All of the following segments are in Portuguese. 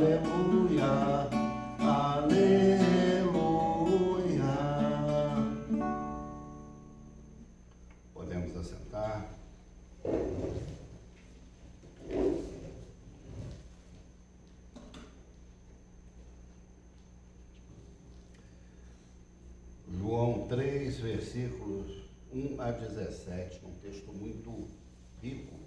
aleluia, aleluia. Podemos assentar. João 3, versículos 1 a 17, um texto muito rico,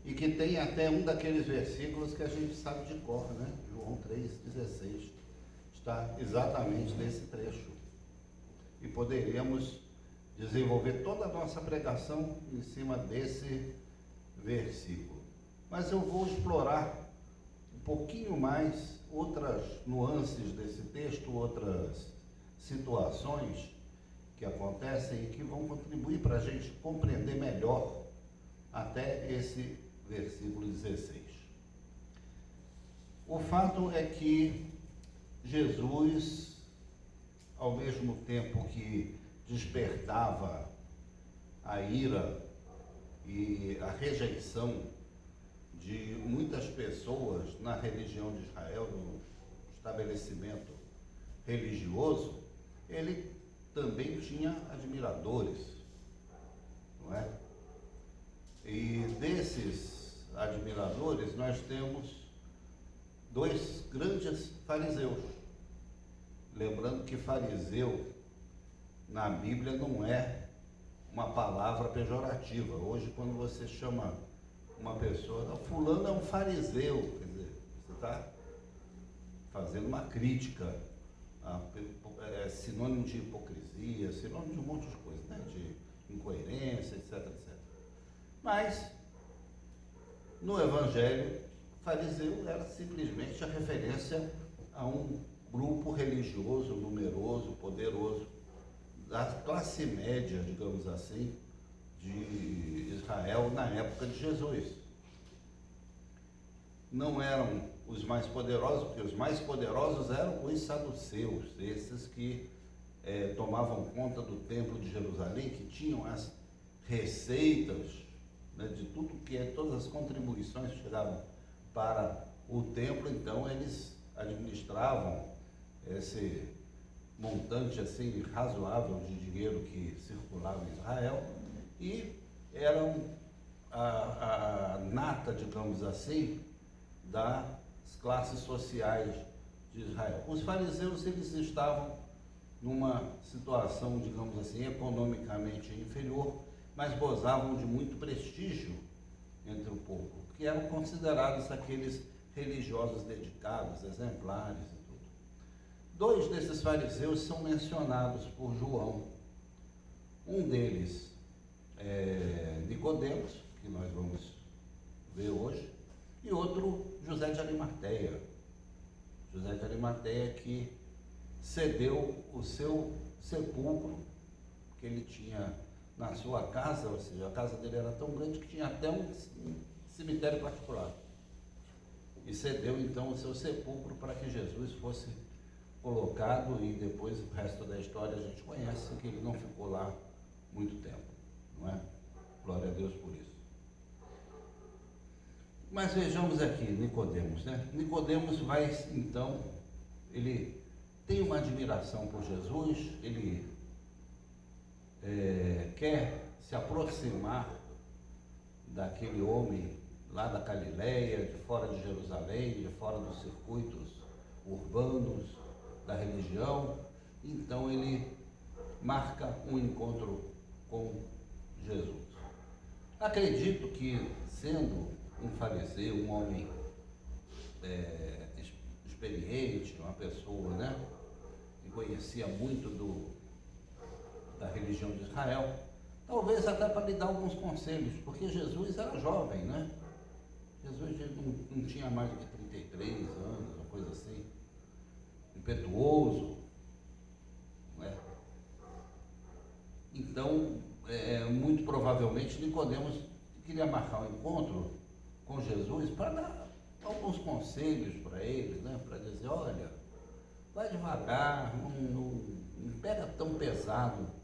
e que tem até um daqueles versículos que a gente sabe de cor, né? João 3,16, está exatamente nesse trecho. E poderíamos desenvolver toda a nossa pregação em cima desse versículo. Mas eu vou explorar um pouquinho mais outras nuances desse texto, outras situações que acontecem e que vão contribuir para a gente compreender melhor até esse versículo 16. O fato é que Jesus, ao mesmo tempo que despertava a ira e a rejeição de muitas pessoas na religião de Israel, no estabelecimento religioso, ele também tinha admiradores, não é? E desses admiradores nós temos dois grandes fariseus. Lembrando que fariseu na Bíblia não é uma palavra pejorativa. Hoje, quando você chama uma pessoa, fulano é um fariseu, quer dizer, você está fazendo uma crítica, é sinônimo de hipocrisia, sinônimo de um monte de coisa, né? De incoerência, etc, etc. Mas, no Evangelho, fariseu era simplesmente a referência a um grupo religioso, numeroso, poderoso, da classe média, digamos assim, de Israel na época de Jesus. Não eram os mais poderosos, porque os mais poderosos eram os saduceus, esses que tomavam conta do templo de Jerusalém, que tinham as receitas, né, de tudo que todas as contribuições que chegavam para o templo. Então eles administravam esse montante assim razoável de dinheiro que circulava em Israel e eram a nata, digamos assim, das classes sociais de Israel. Os fariseus, eles estavam numa situação, digamos assim, economicamente inferior, mas gozavam de muito prestígio entre o povo, que eram considerados aqueles religiosos dedicados, exemplares e tudo. Dois desses fariseus são mencionados por João. Um deles é Nicodemos, que nós vamos ver hoje, e outro, José de Arimateia. José de Arimateia, que cedeu o seu sepulcro, que ele tinha na sua casa, ou seja, a casa dele era tão grande que tinha até um cemitério particular. E cedeu então o seu sepulcro para que Jesus fosse colocado, e depois o resto da história a gente conhece, que ele não ficou lá muito tempo, não é? Glória a Deus por isso. Mas vejamos aqui, Nicodemos, né? Nicodemos vai, então, ele tem uma admiração por Jesus, ele quer se aproximar daquele homem lá da Galileia, de fora de Jerusalém, de fora dos circuitos urbanos da religião. Então ele marca um encontro com Jesus. Acredito que, sendo um fariseu, um homem experiente, uma pessoa, né, que conhecia muito da religião de Israel, talvez até para lhe dar alguns conselhos, porque Jesus era jovem, né? Jesus não tinha mais de 33 anos, uma coisa assim, impetuoso, né? Então, muito provavelmente, Nicodemos queria marcar um encontro com Jesus para dar alguns conselhos para ele, né? Para dizer, olha, vai devagar, não pega tão pesado,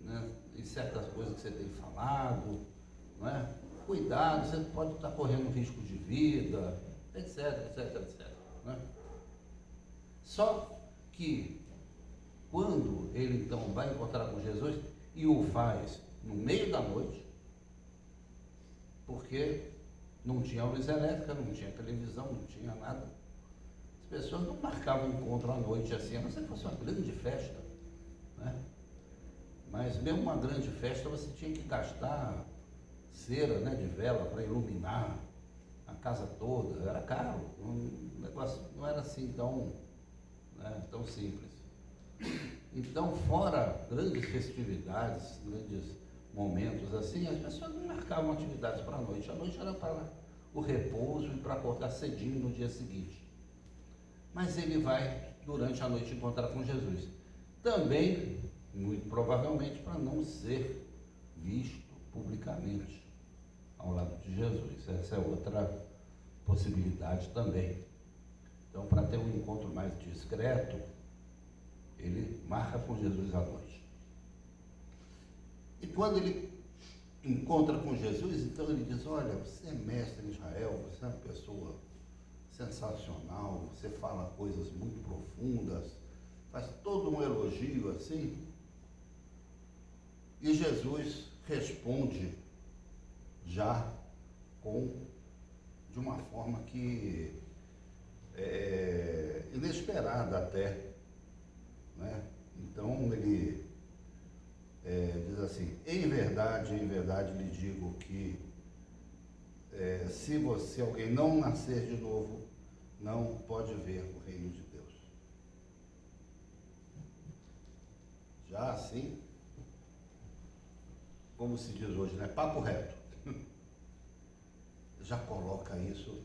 né, em certas coisas que você tem falado, não é? Cuidado, você pode estar correndo risco de vida, etc, etc, etc. né? Só que quando ele então vai encontrar com Jesus e o faz no meio da noite, porque não tinha luz elétrica, não tinha televisão, não tinha nada, as pessoas não marcavam encontro à noite assim, a não ser que fosse uma grande festa, né? Mas mesmo uma grande festa você tinha que gastar cera, né, de vela para iluminar a casa toda, era caro, o negócio não era assim tão, né, tão simples. Então, fora grandes festividades, grandes momentos assim, as pessoas não marcavam atividades para a noite era para o repouso e para acordar cedinho no dia seguinte. Mas ele vai durante a noite encontrar com Jesus. Também, muito provavelmente, para não ser visto publicamente ao lado de Jesus. Essa é outra possibilidade também. Então, para ter um encontro mais discreto, ele marca com Jesus à noite. E quando ele encontra com Jesus, então ele diz: olha, você é mestre em Israel, você é uma pessoa sensacional, você fala coisas muito profundas, faz todo um elogio assim. E Jesus responde já de uma forma que é inesperada até, né? Então ele diz assim: em verdade lhe digo que se alguém não nascer de novo, não pode ver o reino de Deus. Já assim, como se diz hoje, né? Papo reto. Já coloca isso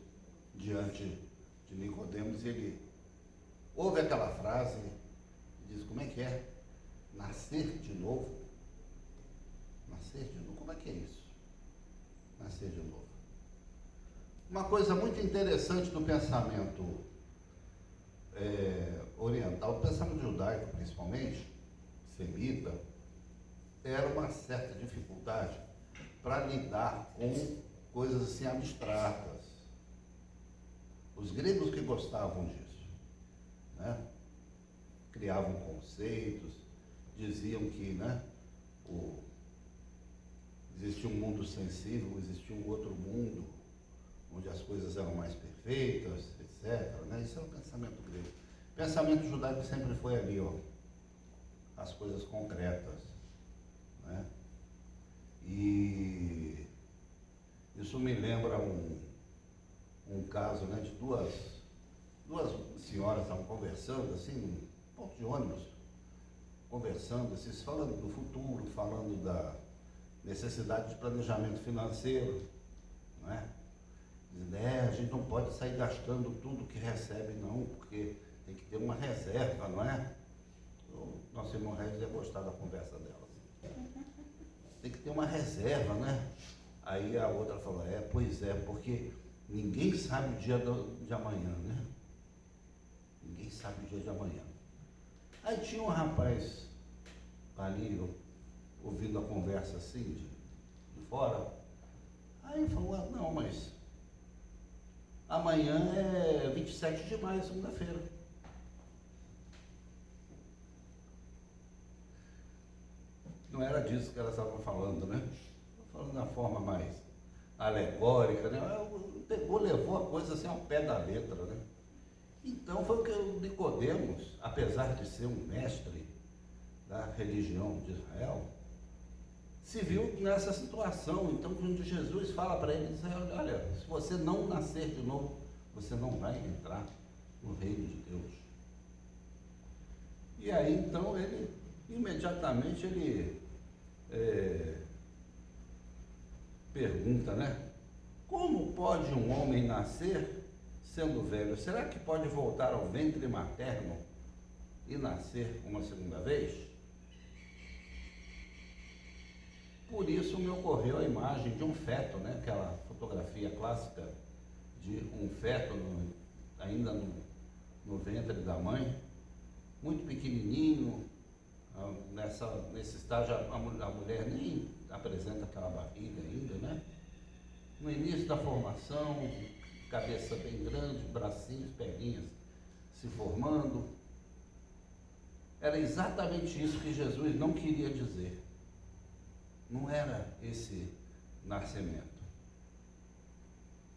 diante de Nicodemos e ele ouve aquela frase e diz: como é que é? Nascer de novo? Nascer de novo? Como é que é isso? Nascer de novo. Uma coisa muito interessante do pensamento oriental, do pensamento judaico principalmente, semita, era uma certa dificuldade para lidar com coisas assim abstratas. Os gregos que gostavam disso, né? Criavam conceitos, diziam que, né, existia um mundo sensível, existia um outro mundo, onde as coisas eram mais perfeitas, etc. Né? Isso é o pensamento grego. O pensamento judaico sempre foi ali, ó, as coisas concretas, né? E isso me lembra um caso, né, de duas senhoras estavam conversando, assim, num ponto de ônibus, conversando, assim, falando do futuro, falando da necessidade de planejamento financeiro, não é? Dizendo, a gente não pode sair gastando tudo que recebe, não, porque tem que ter uma reserva, não é? O nosso irmão Regis ia gostar da conversa dela. Assim. Tem que ter uma reserva, né? Aí a outra falou: pois é, porque ninguém sabe o dia de amanhã, né? Ninguém sabe o dia de amanhã. Aí tinha um rapaz ali, ouvindo a conversa assim, de fora. Aí falou: não, mas amanhã é 27 de maio, segunda-feira. Não era disso que elas estavam falando, né? Falando da forma mais alegórica, né? Levou a coisa assim ao pé da letra, né? Então foi o que o Nicodemos, apesar de ser um mestre da religião de Israel, se viu nessa situação. Então, quando Jesus fala para ele, diz: olha, se você não nascer de novo, você não vai entrar no reino de Deus. E aí, então, ele, imediatamente, ele pergunta, né? Como pode um homem nascer sendo velho? Será que pode voltar ao ventre materno e nascer uma segunda vez? Por isso me ocorreu a imagem de um feto, né? Aquela fotografia clássica de um feto ainda no ventre da mãe, muito pequenininho. Nesse estágio a mulher nem apresenta aquela barriga ainda, né? No início da formação, cabeça bem grande, bracinhos, perninhas se formando. Era exatamente isso que Jesus não queria dizer. Não era esse nascimento.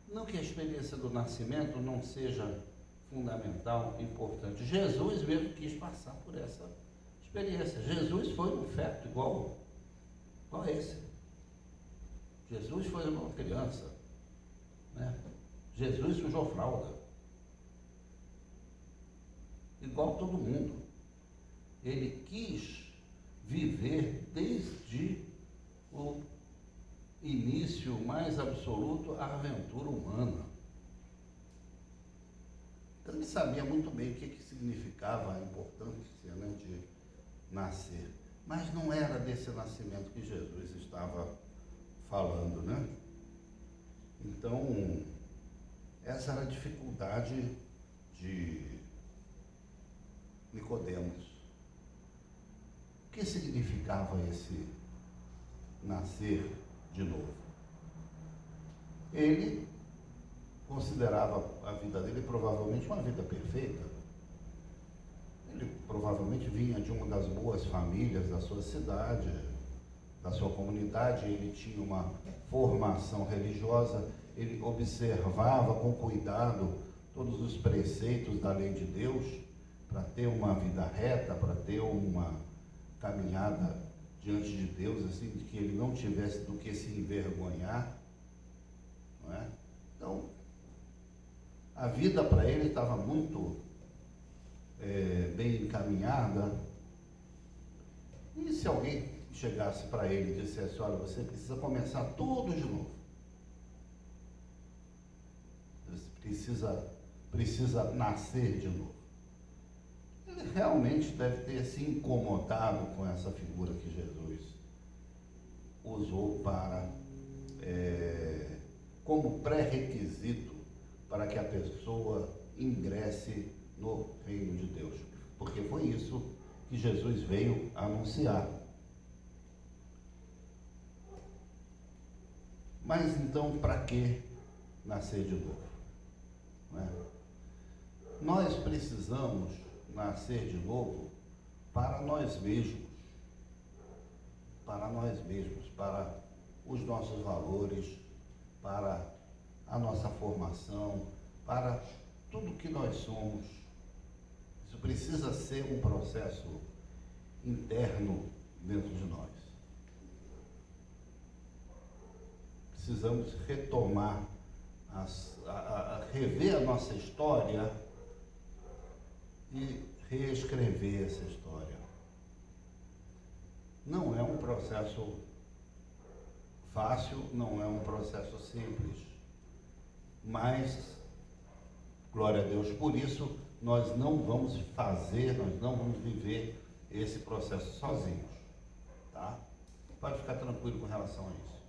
Não que a experiência do nascimento não seja fundamental, importante. Jesus mesmo quis passar por essa experiência. Jesus foi um feto igual a esse. Jesus foi uma criança, né? Jesus sujou fralda, igual todo mundo. Ele quis viver desde o início mais absoluto a aventura humana. Então ele sabia muito bem o que significava a importância, né, de nascer. Mas não era desse nascimento que Jesus estava falando, né? Então, essa era a dificuldade de Nicodemos. O que significava esse nascer de novo? Ele considerava a vida dele provavelmente uma vida perfeita. Ele provavelmente vinha de uma das boas famílias da sua cidade, da sua comunidade. Ele tinha uma formação religiosa, ele observava com cuidado todos os preceitos da lei de Deus para ter uma vida reta, para ter uma caminhada diante de Deus, assim, de que ele não tivesse do que se envergonhar, não é? Então, a vida para ele estava muito bem encaminhada. E se alguém chegasse para ele e dissesse: olha, você precisa começar tudo de novo, você precisa nascer de novo, ele realmente deve ter se incomodado com essa figura que Jesus usou para como pré-requisito para que a pessoa ingresse no reino de Deus, porque foi isso que Jesus veio anunciar. Mas então, para que nascer de novo? Não é? Nós precisamos nascer de novo para nós mesmos, para os nossos valores, para a nossa formação, para tudo que nós somos. Isso precisa ser um processo interno dentro de nós. Precisamos retomar, rever a nossa história e reescrever essa história. Não é um processo fácil, não é um processo simples, mas, glória a Deus por isso, nós não vamos viver esse processo sozinhos, tá? Pode ficar tranquilo com relação a isso.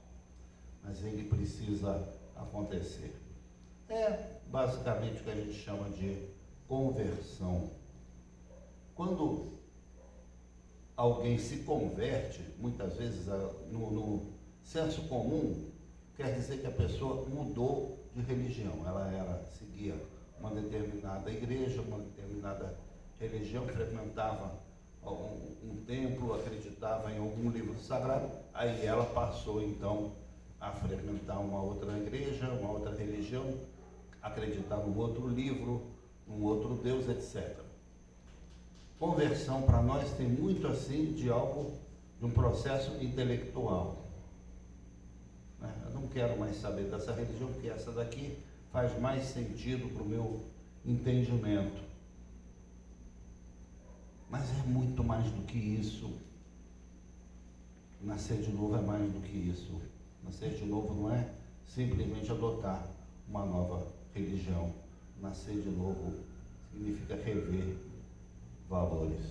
Mas ele precisa acontecer. É basicamente o que a gente chama de conversão. Quando alguém se converte, muitas vezes no senso comum, quer dizer que a pessoa mudou de religião. Ela seguia uma determinada igreja, uma determinada religião, frequentava um templo, acreditava em algum livro sagrado, aí ela passou então a frequentar uma outra igreja, uma outra religião, acreditar num outro livro, num outro Deus, etc. Conversão para nós tem muito assim de um processo intelectual. Eu não quero mais saber dessa religião, porque essa daqui faz mais sentido para o meu entendimento. Mas é muito mais do que isso. Nascer de novo é mais do que isso. Nascer de novo não é simplesmente adotar uma nova religião. Nascer de novo significa rever valores.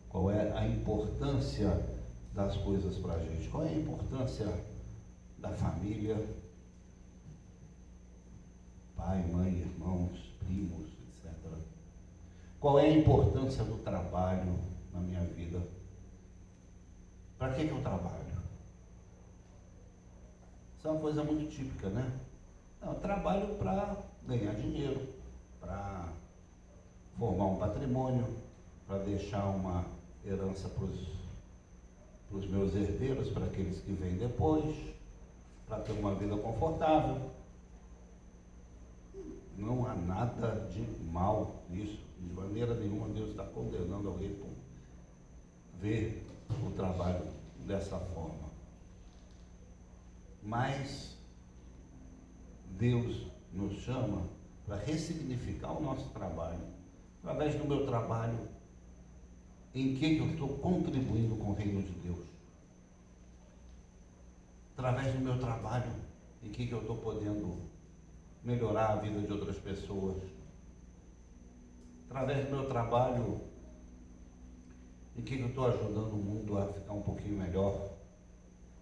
Qual é a importância das coisas para a gente? Qual é a importância da família? Pai, mãe, irmãos, primos, etc. Qual é a importância do trabalho na minha vida? Para que eu trabalho? Isso é uma coisa muito típica, né? Não, eu trabalho para ganhar dinheiro, para formar um patrimônio, para deixar uma herança para os meus herdeiros, para aqueles que vêm depois, para ter uma vida confortável. Não há nada de mal nisso. De maneira nenhuma Deus está condenando alguém por ver o trabalho dessa forma. Mas Deus nos chama para ressignificar o nosso trabalho. Através do meu trabalho, em que eu estou contribuindo com o reino de Deus? Através do meu trabalho, em que eu estou podendo melhorar a vida de outras pessoas? Através do meu trabalho, em que eu estou ajudando o mundo a ficar um pouquinho melhor?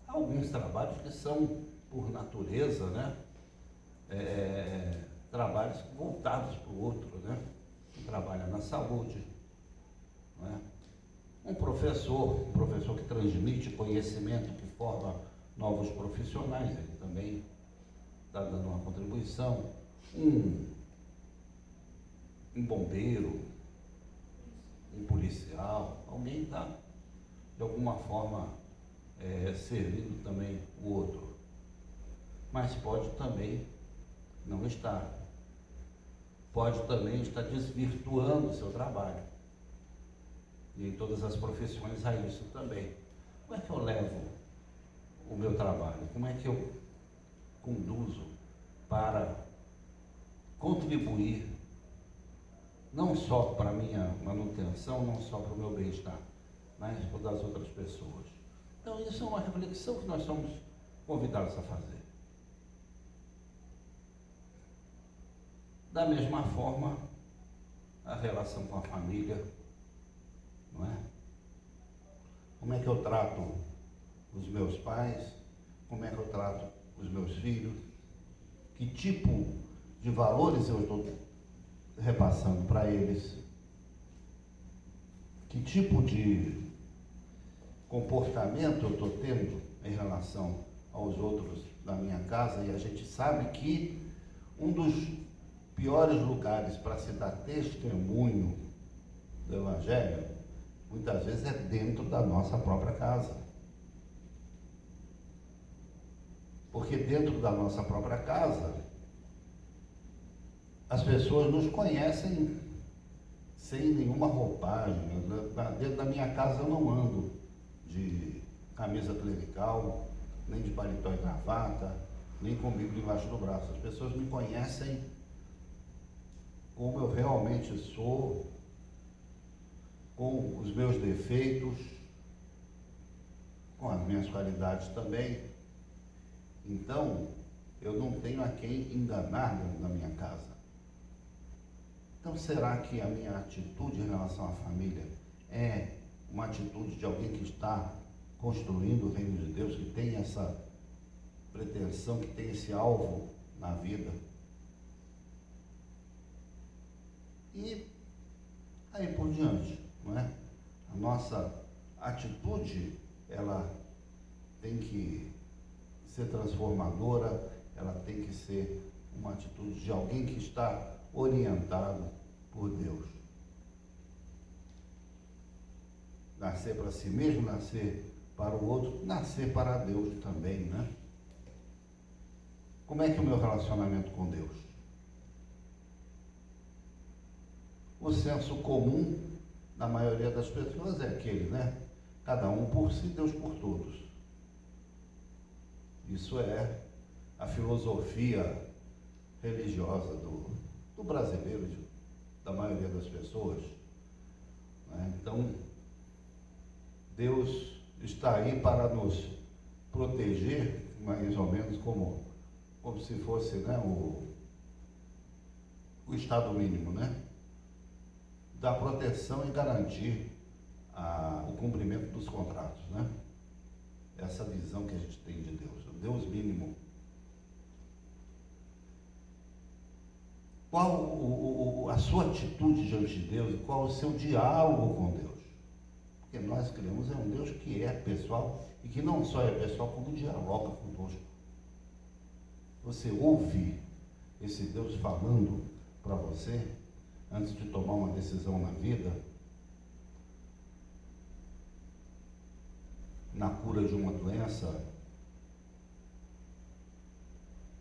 Há alguns trabalhos que são, por natureza, né? Trabalhos voltados para o outro, né? Que trabalha na saúde, né? Um professor que transmite conhecimento, que forma novos profissionais, ele também está dando uma contribuição. Um bombeiro, um policial, alguém está, de alguma forma, servindo também o outro. Mas pode também não estar. Pode também estar desvirtuando o seu trabalho. E em todas as profissões há isso também. Como é que eu levo o meu trabalho? Como é que eu conduzo para contribuir não só para a minha manutenção, não só para o meu bem-estar, mas para o das outras pessoas? Então isso é uma reflexão que nós somos convidados a fazer. Da mesma forma, a relação com a família, não é? Como é que eu trato os meus pais? Como é que eu trato os meus filhos? Que tipo de valores eu estou repassando para eles? Que tipo de comportamento eu estou tendo em relação aos outros da minha casa? E a gente sabe que um dos piores lugares para se dar testemunho do Evangelho, muitas vezes é dentro da nossa própria casa. Porque dentro da nossa própria casa, as pessoas nos conhecem sem nenhuma roupagem. Dentro da minha casa eu não ando de camisa clerical, nem de paletó e gravata, nem com Bíblia embaixo do braço. As pessoas me conhecem como eu realmente sou, com os meus defeitos, com as minhas qualidades também. Então, eu não tenho a quem enganar na minha casa. Então, será que a minha atitude em relação à família é uma atitude de alguém que está construindo o reino de Deus, que tem essa pretensão, que tem esse alvo na vida? E aí por diante, não é? A nossa atitude, ela tem que ser transformadora, ela tem que ser uma atitude de alguém que está orientado por Deus. Nascer para si mesmo, nascer para o outro, nascer para Deus também, né? Como é que é o meu relacionamento com Deus? O senso comum da maioria das pessoas é aquele, né? Cada um por si, Deus por todos. Isso é a filosofia religiosa do brasileiro, da maioria das pessoas, né? Então, Deus está aí para nos proteger, mais ou menos como se fosse, né, o estado mínimo, né? Da proteção e garantir o cumprimento dos contratos, né? Essa visão que a gente tem de Deus, o Deus mínimo. Qual a sua atitude diante de Deus e qual o seu diálogo com Deus? Porque nós cremos em um Deus que é pessoal e que não só é pessoal, como dialoga conosco. Você ouve esse Deus falando para você, antes de tomar uma decisão na vida, na cura de uma doença,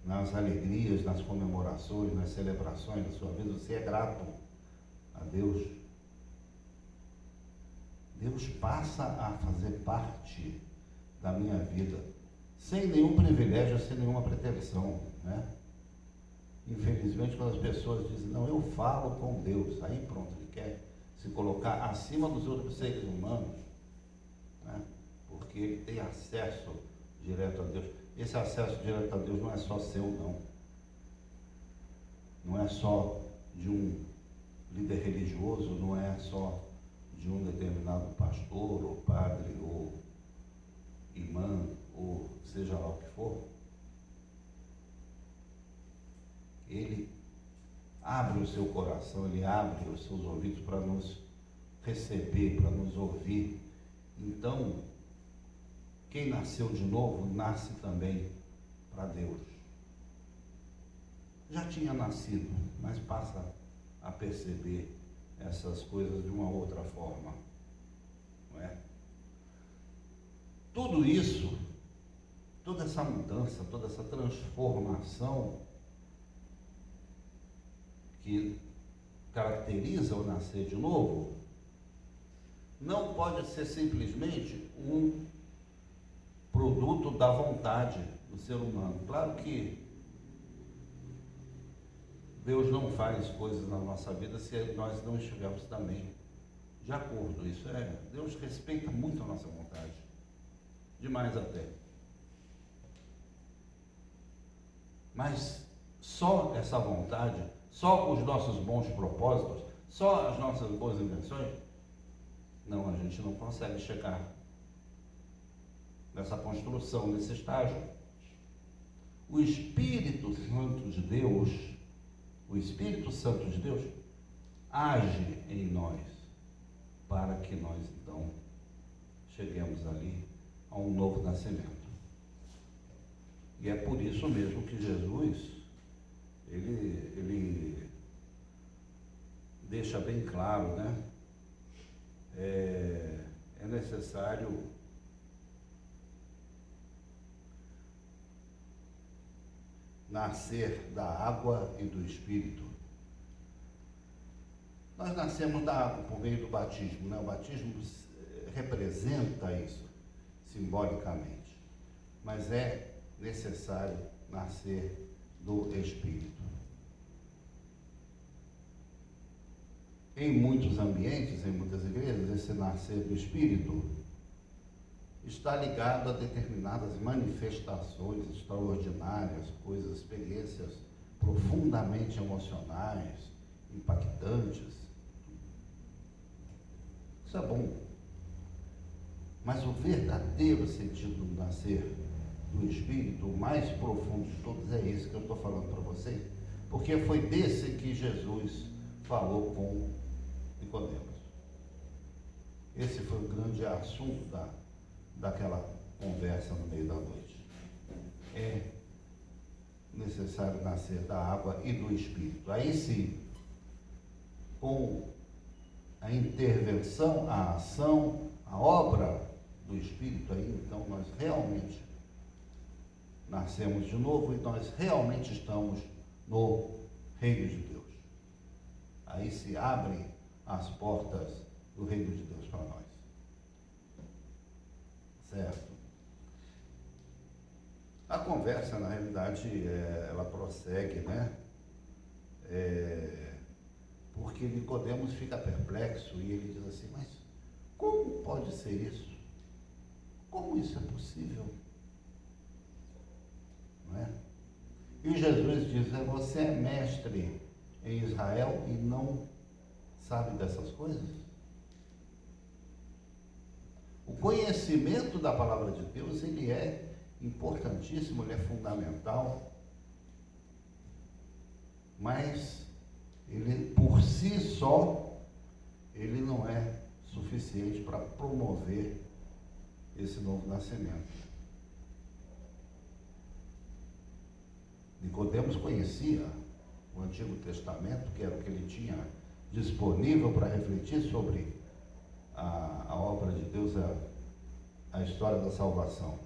nas alegrias, nas comemorações, nas celebrações da sua vida, você é grato a Deus. Deus passa a fazer parte da minha vida, sem nenhum privilégio, sem nenhuma pretensão, né? Infelizmente, quando as pessoas dizem, não, eu falo com Deus, aí pronto, ele quer se colocar acima dos outros seres humanos, né? Porque ele tem acesso direto a Deus. Esse acesso direto a Deus não é só seu, não. Não é só de um líder religioso, não é só de um determinado pastor, ou padre, ou imã, ou seja lá o que for. Ele abre o seu coração, ele abre os seus ouvidos para nos receber, para nos ouvir. Então, quem nasceu de novo, nasce também para Deus. Já tinha nascido, mas passa a perceber essas coisas de uma outra forma, não é? Tudo isso, toda essa mudança, toda essa transformação que caracteriza o nascer de novo, não pode ser simplesmente um produto da vontade do ser humano. Claro que Deus não faz coisas na nossa vida se nós não estivermos também de acordo. Isso é, Deus respeita muito a nossa vontade, demais até. Mas só essa vontade, só os nossos bons propósitos, só as nossas boas intenções, não, a gente não consegue chegar nessa construção, nesse estágio. O Espírito Santo de Deus, o Espírito Santo de Deus age em nós para que nós então cheguemos ali a um novo nascimento. E é por isso mesmo que Jesus, ele deixa bem claro, né? É necessário nascer da água e do Espírito. Nós nascemos da água por meio do batismo, né? O batismo representa isso, simbolicamente. Mas é necessário nascer do Espírito. Em muitos ambientes, em muitas igrejas, esse nascer do Espírito está ligado a determinadas manifestações extraordinárias, coisas, experiências profundamente emocionais, impactantes. Isso é bom. Mas o verdadeiro sentido do nascer do Espírito, o mais profundo de todos, é esse que eu estou falando para vocês, porque foi desse que Jesus falou com Nicodemos. Esse foi o grande assunto daquela conversa no meio da noite. É necessário nascer da água e do Espírito. Aí sim, com a intervenção, a ação, a obra do Espírito, aí então nós realmente nascemos de novo e nós realmente estamos no reino de Deus. Aí se abrem as portas do reino de Deus para nós. Certo? A conversa, na realidade, ela prossegue, né? Porque Nicodemos fica perplexo e ele diz assim, mas como pode ser isso? Como isso é possível? Não é? E Jesus diz, você é mestre em Israel e não sabe dessas coisas? O conhecimento da palavra de Deus, ele é importantíssimo, ele é fundamental, mas ele por si só, ele não é suficiente para promover esse novo nascimento. Nicodemos conhecia o Antigo Testamento, que era o que ele tinha disponível para refletir sobre a obra de Deus, a história da salvação.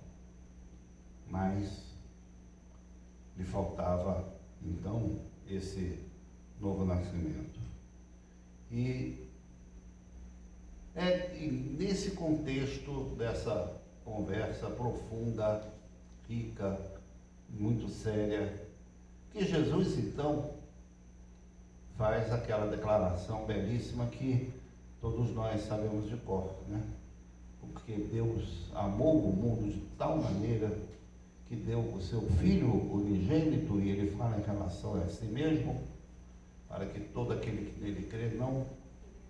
Mas lhe faltava, então, esse novo nascimento. E é nesse contexto dessa conversa profunda, rica, muito séria, que Jesus, então, faz aquela declaração belíssima que todos nós sabemos de cor, né? Porque Deus amou o mundo de tal maneira que deu o seu Filho unigênito, e ele fala em relação a si mesmo, para que todo aquele que nele crê não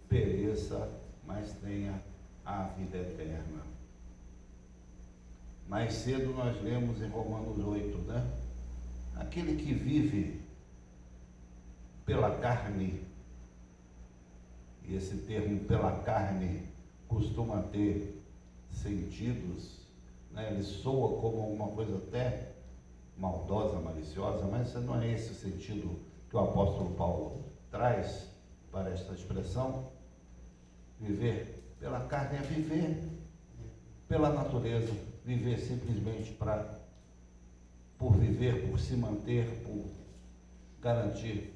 pereça, mas tenha a vida eterna. Mais cedo nós lemos em Romanos 8, né? Aquele que vive pela carne, e esse termo pela carne costuma ter sentidos, né? Ele soa como uma coisa até maldosa, maliciosa, mas não é esse o sentido que o apóstolo Paulo traz para esta expressão. Viver pela carne é viver pela natureza, viver simplesmente por viver, por se manter, por garantir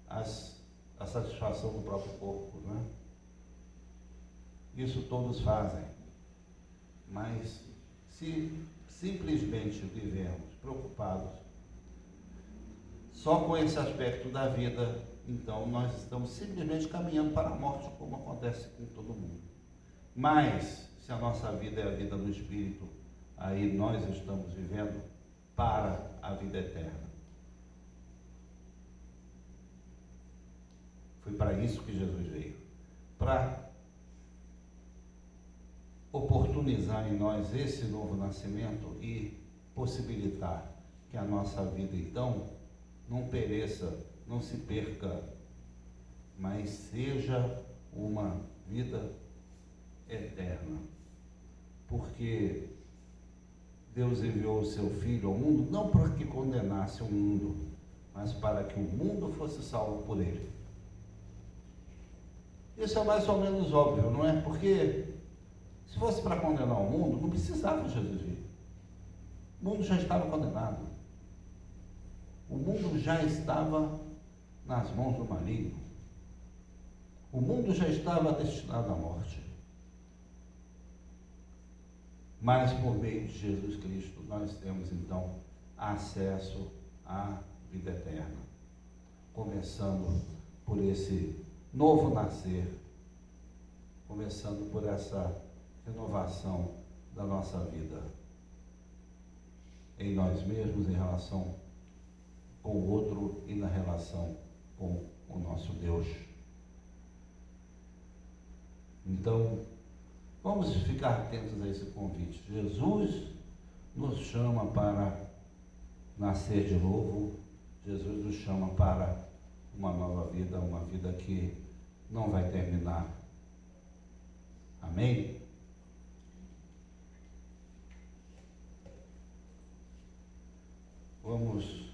a satisfação do próprio corpo, né? Isso todos fazem, mas se simplesmente vivemos preocupados só com esse aspecto da vida, então nós estamos simplesmente caminhando para a morte, como acontece com todo mundo. Mas, se a nossa vida é a vida do Espírito, aí nós estamos vivendo para a vida eterna. Foi para isso que Jesus veio, para oportunizar em nós esse novo nascimento e possibilitar que a nossa vida, então, não pereça, não se perca, mas seja uma vida eterna. Porque Deus enviou o seu Filho ao mundo não para que condenasse o mundo, mas para que o mundo fosse salvo por ele. Isso é mais ou menos óbvio, não é? Porque se fosse para condenar o mundo, não precisava Jesus vir. O mundo já estava condenado. O mundo já estava nas mãos do maligno. O mundo já estava destinado à morte. Mas por meio de Jesus Cristo, nós temos então acesso à vida eterna. Começando por esse novo nascer, começando por essa renovação da nossa vida em nós mesmos, em relação com o outro e na relação com o nosso Deus. Então, vamos ficar atentos a esse convite. Jesus nos chama para nascer de novo, Jesus nos chama para uma nova vida, uma vida que não vai terminar. Amém? Vamos